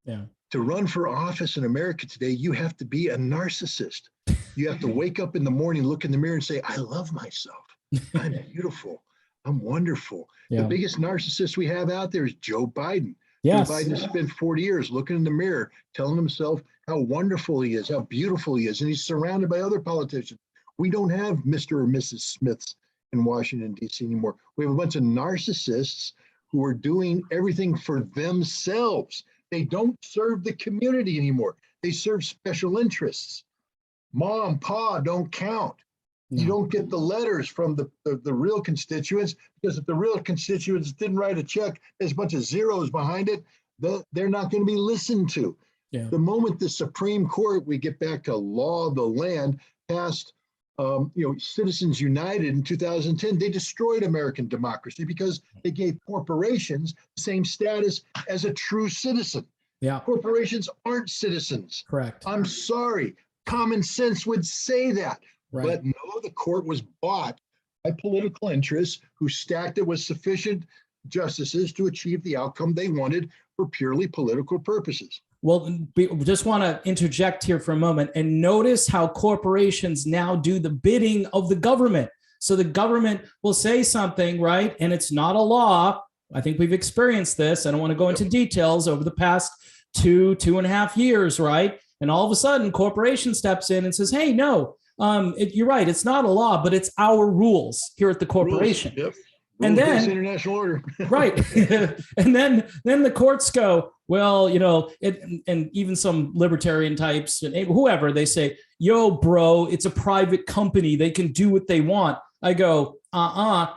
Yeah. To run for office in America today, you have to be a narcissist. You have to wake up in the morning, look in the mirror and say, I love myself. I'm beautiful. I'm wonderful. Yeah. The biggest narcissist we have out there is Joe Biden. Yes. Joe Biden has spent 40 years looking in the mirror, telling himself how wonderful he is, how beautiful he is. And he's surrounded by other politicians. We don't have Mr. or Mrs. Smiths in Washington, D.C. anymore. We have a bunch of narcissists who are doing everything for themselves. They don't serve the community anymore. They serve special interests. Mom, pa don't count. You don't get the letters from the real constituents, because if the real constituents didn't write a check, there's a bunch of zeros behind it, they're not going to be listened to. Yeah. The moment the Supreme Court, we get back to law of the land, passed Citizens United in 2010, they destroyed American democracy because they gave corporations the same status as a true citizen. Yeah. Corporations aren't citizens. Correct. I'm sorry. Common sense would say that. Right. But no, the court was bought by political interests who stacked it with sufficient justices to achieve the outcome they wanted for purely political purposes. Well, we just want to interject here for a moment and notice how corporations now do the bidding of the government. So the government will say something, right? And it's not a law. I think we've experienced this. I don't want to go into details over the past 2.5 years, right? And all of a sudden, corporation steps in and says, hey, no, you're right. It's not a law, but it's our rules here at the corporation. Rules, yep. And then international order. Right. And then the courts go, well, and even some libertarian types and whoever, they say, yo, bro, it's a private company. They can do what they want. I go,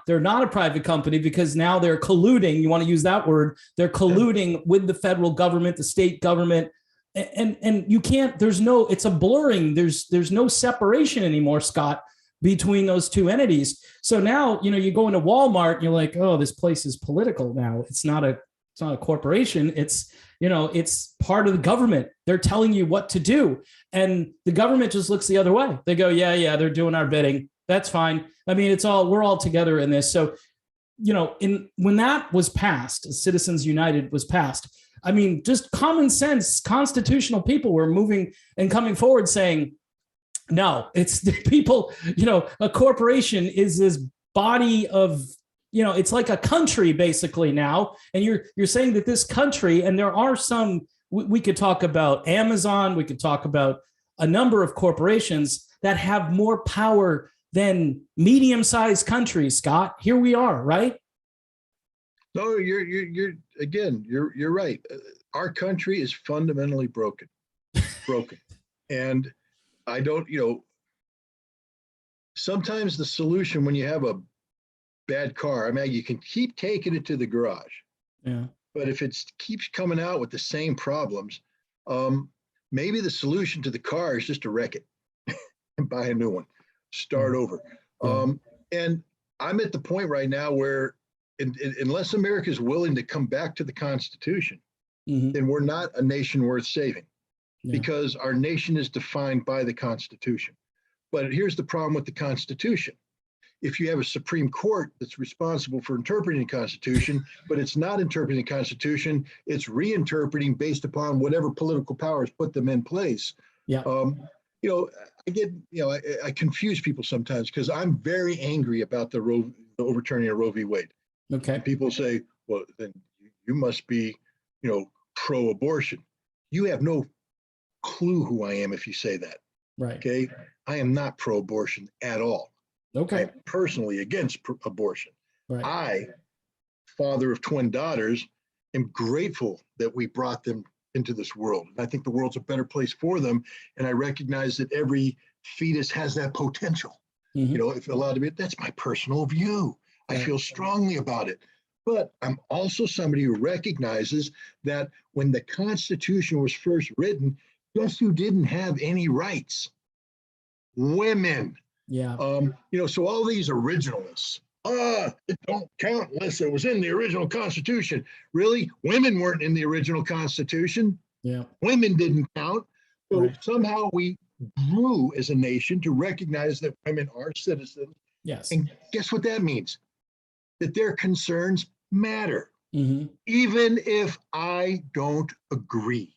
they're not a private company, because now they're colluding. You want to use that word. They're colluding with the federal government, the state government. And you can't, it's a blurring. There's no separation anymore, Scott, between those two entities. So now, you go into Walmart and you're like, oh, this place is political now. It's not a corporation. It's part of the government. They're telling you what to do. And the government just looks the other way. They go, yeah, they're doing our bidding. That's fine. I mean, we're all together in this. So, when that was passed, Citizens United was passed, I mean, just common sense, constitutional people were moving and coming forward saying, no, it's the people, a corporation is this body of, it's like a country basically now. And you're saying that this country, and there are some, we could talk about Amazon, we could talk about a number of corporations that have more power than medium-sized countries, Scott. Here we are, right? No, you're right. Our country is fundamentally broken. And I don't, sometimes the solution when you have a bad car, I mean, you can keep taking it to the garage. Yeah. But if it keeps coming out with the same problems, maybe the solution to the car is just to wreck it and buy a new one, start over. Yeah. And I'm at the point right now where unless America is willing to come back to the Constitution, then we're not a nation worth saving. Yeah. Because our nation is defined by the Constitution. But here's the problem with the Constitution. If you have a Supreme Court that's responsible for interpreting the Constitution, but it's not interpreting the Constitution, it's reinterpreting based upon whatever political powers put them in place. Yeah. I confuse people sometimes because I'm very angry about the overturning of Roe v. Wade. Okay. And people say, well, then you must be, pro-abortion. You have no clue who I am if you say that. Right. Okay. I am not pro-abortion at all. Okay. I'm personally against abortion. Right. I, father of twin daughters, am grateful that we brought them into this world. I think the world's a better place for them. And I recognize that every fetus has that potential. If allowed to be, that's my personal view. I feel strongly about it. But I'm also somebody who recognizes that when the Constitution was first written, guess who didn't have any rights? Women. Yeah. So all these originalists, it don't count unless it was in the original Constitution. Really? Women weren't in the original Constitution. Yeah. Women didn't count. So Right. somehow we grew as a nation to recognize that women are citizens. Yes. And guess what that means? That their concerns matter, Mm-hmm. even if I don't agree.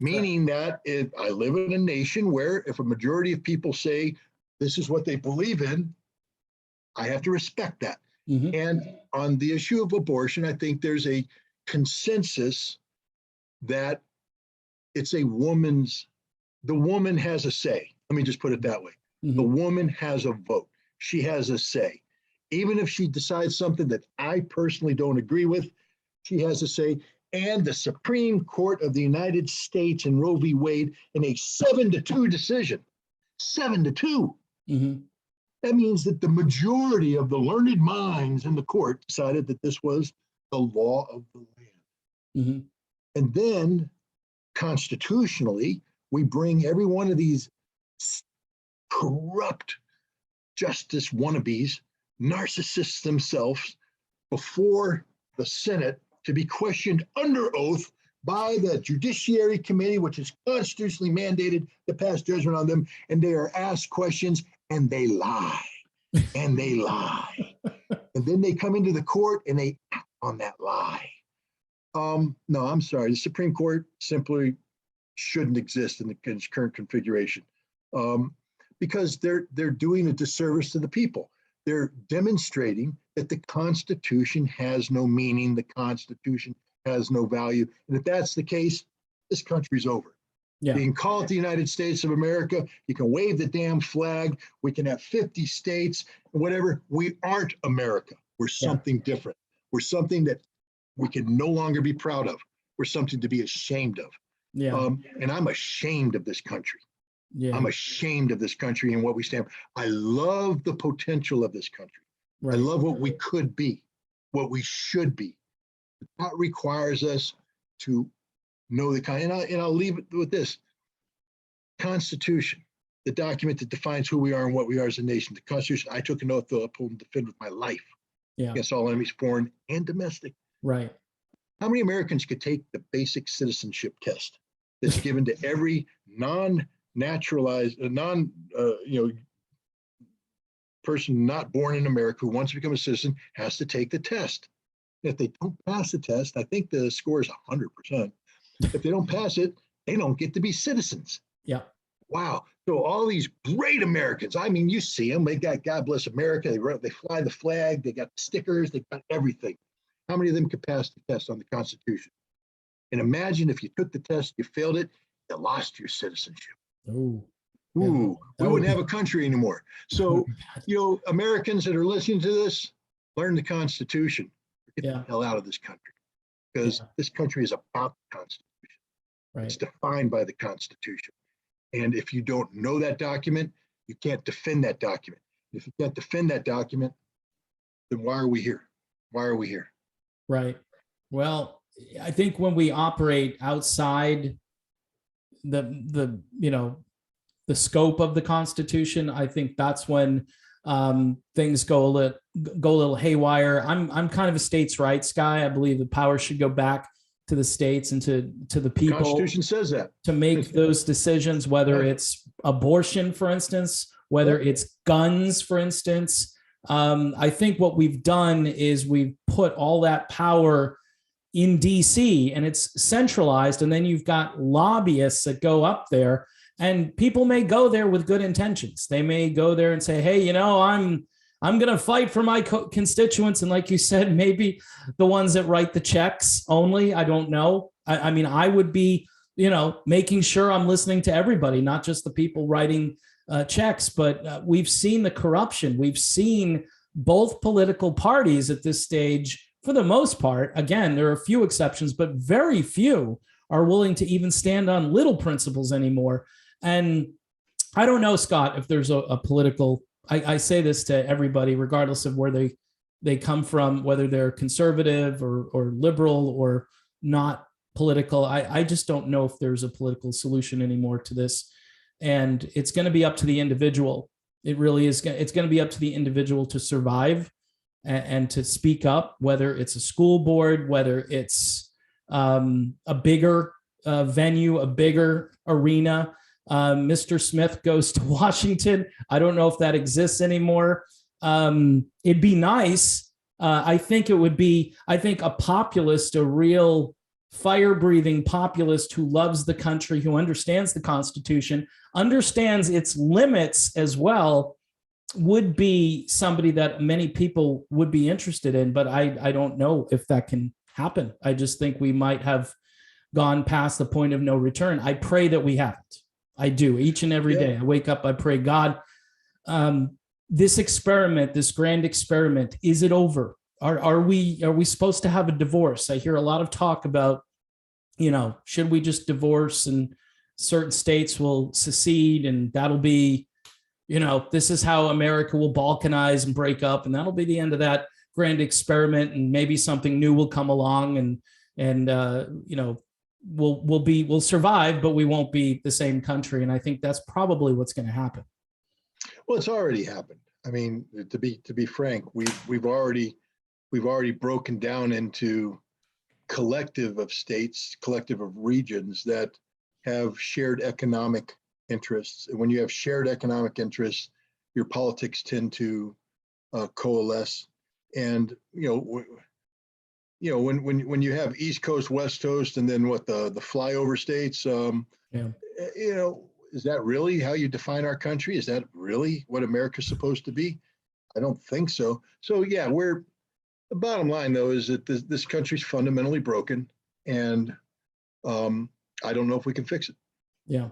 Meaning that if I live in a nation where if a majority of people say this is what they believe in, I have to respect that. Mm-hmm. And on the issue of abortion, I think there's a consensus that it's the woman has a say. Let me just put it that way. Mm-hmm. The woman has a vote. She has a say. Even if she decides something that I personally don't agree with, she has a say. And the Supreme Court of the United States in Roe v. Wade in a 7-2 decision, 7-2. Mm-hmm. That means that the majority of the learned minds in the court decided that this was the law of the land. Mm-hmm. And then constitutionally, we bring every one of these corrupt justice wannabes, narcissists themselves, before the Senate to be questioned under oath by the Judiciary Committee, which is constitutionally mandated to pass judgment on them. And they are asked questions and they lie and they lie. And then they come into the court and they act on that lie. No, I'm sorry. The Supreme Court simply shouldn't exist in the current configuration because they're doing a disservice to the people. They're demonstrating that the Constitution has no meaning, the Constitution has no value. And if that's the case, this country's over. Yeah. You can call it the United States of America. You can wave the damn flag. We can have 50 states, whatever. We aren't America. We're something different. We're something that we can no longer be proud of. We're something to be ashamed of. Yeah. And I'm ashamed of this country. Yeah. I'm ashamed of this country and what we stand for. I love the potential of this country. Right. I love what we could be, what we should be. That requires us to know the kind. And I'll leave it with this: Constitution, the document that defines who we are and what we are as a nation. The Constitution I took an oath to uphold and defend with my life against all enemies, foreign and domestic. Right. How many Americans could take the basic citizenship test that's given to every non-naturalized, person not born in America who wants to become a citizen has to take the test? If they don't pass the test, I think the score is 100%. If they don't pass it, they don't get to be citizens. Yeah. Wow. So all these great Americans, I mean, you see them, they got God Bless America, they fly the flag, they got stickers, they got everything. How many of them could pass the test on the Constitution? And imagine if you took the test, you failed it, you lost your citizenship. Ooh. Ooh, Yeah, we wouldn't have a country anymore. So, Americans that are listening to this, learn the Constitution. Get the hell out of this country, because this country is about the Constitution. Right. It's defined by the Constitution. And if you don't know that document, you can't defend that document. If you can't defend that document, then why are we here? Why are we here? Right. Well, I think when we operate outside the scope of the Constitution, I think that's when things go a little haywire. I'm kind of a states' rights guy. I believe the power should go back to the states and to the people. The Constitution says that. To make those decisions, whether it's abortion, for instance, whether it's guns, for instance. I think what we've done is we've put all that power in DC and it's centralized. And then you've got lobbyists that go up there, and people may go there with good intentions. They may go there and say, hey, I'm going to fight for my constituents. And like you said, maybe the ones that write the checks only, I don't know. I mean, I would be, making sure I'm listening to everybody, not just the people writing checks, but we've seen the corruption. We've seen both political parties at this stage, for the most part. Again, there are a few exceptions, but very few are willing to even stand on little principles anymore. And I don't know, Scott, if there's a political, I say this to everybody, regardless of where they come from, whether they're conservative or liberal or not political. I just don't know if there's a political solution anymore to this. And it's going to be up to the individual. It really is. It's going to be up to the individual to survive and to speak up, whether it's a school board, whether it's a bigger venue, a bigger arena. Mr. Smith goes to Washington. I don't know if that exists anymore. It'd be nice. I think it would be, I think a populist, a real fire-breathing populist who loves the country, who understands the Constitution, understands its limits as well, would be somebody that many people would be interested in. But I don't know if that can happen. I just think we might have gone past the point of no return. I pray that we haven't. I do. Each and every day I wake up, I pray, God, this experiment, this grand experiment, is it over? Are we supposed to have a divorce? I hear a lot of talk about, should we just divorce and certain states will secede and that'll be, this is how America will balkanize and break up, and that'll be the end of that grand experiment, and maybe something new will come along and we'll survive, but we won't be the same country. And I think that's probably what's going to happen. Well, it's already happened. I mean, to be frank, we've already broken down into collective of states, collective of regions that have shared economic interests. And when you have shared economic interests, your politics tend to coalesce. And when you have East Coast, West Coast, and then what the flyover states, is that really how you define our country? Is that really what America's supposed to be? I don't think so. So yeah, the bottom line though is that this country's fundamentally broken, and I don't know if we can fix it. Yeah.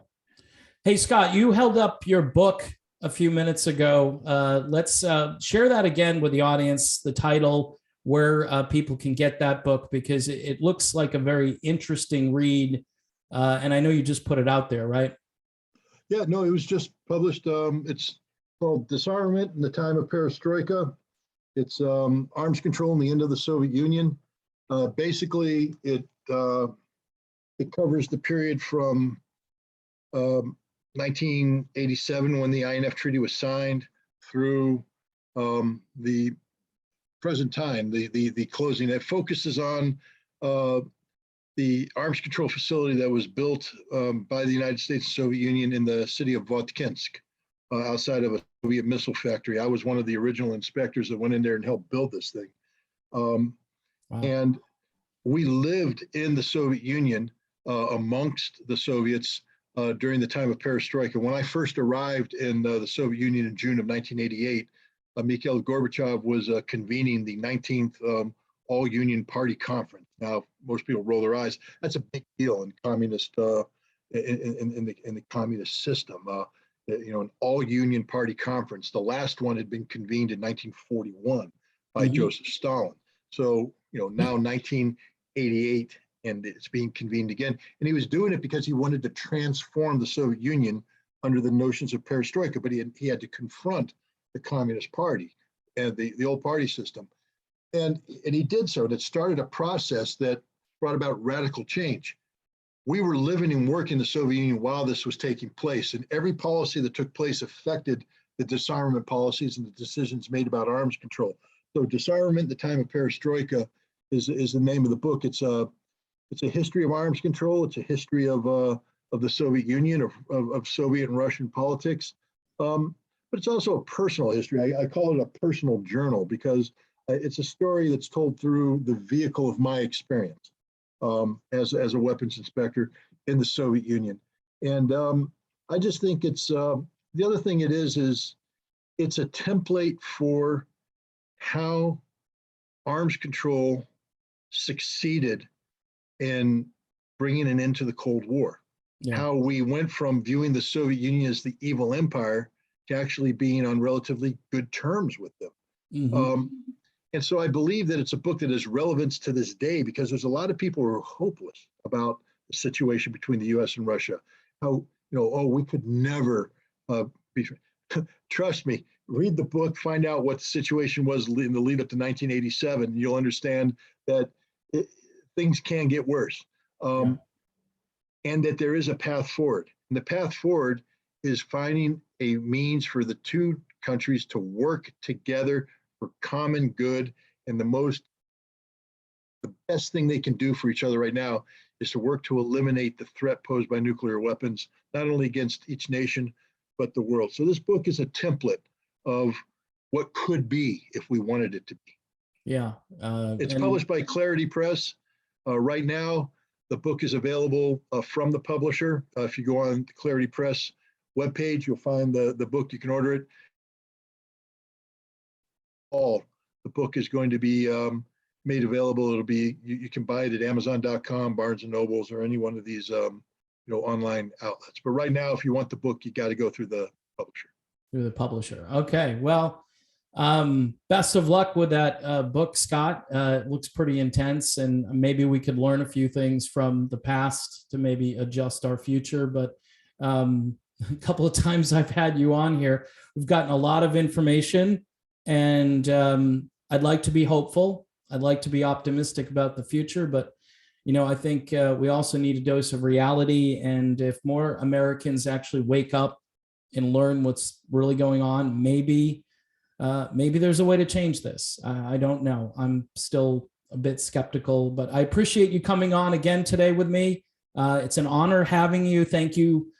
Hey, Scott, you held up your book a few minutes ago. Let's share that again with the audience, the title, where people can get that book, because it looks like a very interesting read. And I know you just put it out there, right? Yeah, no, it was just published. It's called Disarmament in the Time of Perestroika. It's Arms Control and the End of the Soviet Union. Basically, it covers the period from 1987, when the INF Treaty was signed, through the present time, the closing. It focuses on the arms control facility that was built by the United States and Soviet Union in the city of Votkinsk, outside of a Soviet missile factory. I was one of the original inspectors that went in there and helped build this thing. Wow. And we lived in the Soviet Union amongst the Soviets during the time of perestroika. When I first arrived in the Soviet Union in June of 1988, Mikhail Gorbachev was convening the 19th All-Union Party Conference. Now, most people roll their eyes. That's a big deal in communist in the communist system. An All-Union Party Conference. The last one had been convened in 1941 by Joseph Stalin. So now 1988, and it's being convened again. And he was doing it because he wanted to transform the Soviet Union under the notions of perestroika, but he had to confront the Communist Party and the old party system. And he did so, and it started a process that brought about radical change. We were living and working in the Soviet Union while this was taking place, and every policy that took place affected the disarmament policies and the decisions made about arms control. So Disarmament, the Time of Perestroika, is the name of the book. It's a history of arms control. It's a history of the Soviet Union, of Soviet and Russian politics. But it's also a personal history. I call it a personal journal, because it's a story that's told through the vehicle of my experience as a weapons inspector in the Soviet Union. And I just think it's, the other thing it is it's a template for how arms control succeeded in bringing an end to the Cold War. Yeah. How we went from viewing the Soviet Union as the evil empire to actually being on relatively good terms with them. And so I believe that it's a book that has relevance to this day, because there's a lot of people who are hopeless about the situation between the US and Russia. How, we could never be. Trust me, read the book, find out what the situation was in the lead up to 1987. And you'll understand that things can get worse, and that there is a path forward. And the path forward is finding a means for the two countries to work together for common good. And the best thing they can do for each other right now is to work to eliminate the threat posed by nuclear weapons, not only against each nation, but the world. So this book is a template of what could be if we wanted it to be. Yeah. It's published by Clarity Press. Right now, the book is available from the publisher. If you go on the Clarity Press webpage, you'll find the book. You can order it. The book is going to be made available. It'll be, you can buy it at Amazon.com, Barnes and Nobles, or any one of these online outlets. But right now, if you want the book, you got to go through the publisher. Through the publisher. Okay. Well, best of luck with that book, Scott. It looks pretty intense, and maybe we could learn a few things from the past to maybe adjust our future. But a couple of times I've had you on here, we've gotten a lot of information, and I'd like to be hopeful. I'd like to be optimistic about the future, but I think we also need a dose of reality. And if more Americans actually wake up and learn what's really going on, maybe there's a way to change this. I don't know. I'm still a bit skeptical, but I appreciate you coming on again today with me. It's an honor having you. Thank you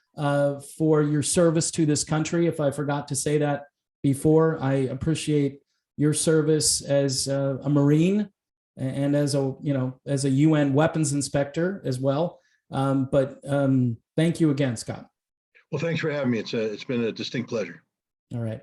for your service to this country. If I forgot to say that before, I appreciate your service as a Marine and as a UN weapons inspector as well. But thank you again, Scott. Well, thanks for having me. It's been a distinct pleasure. All right.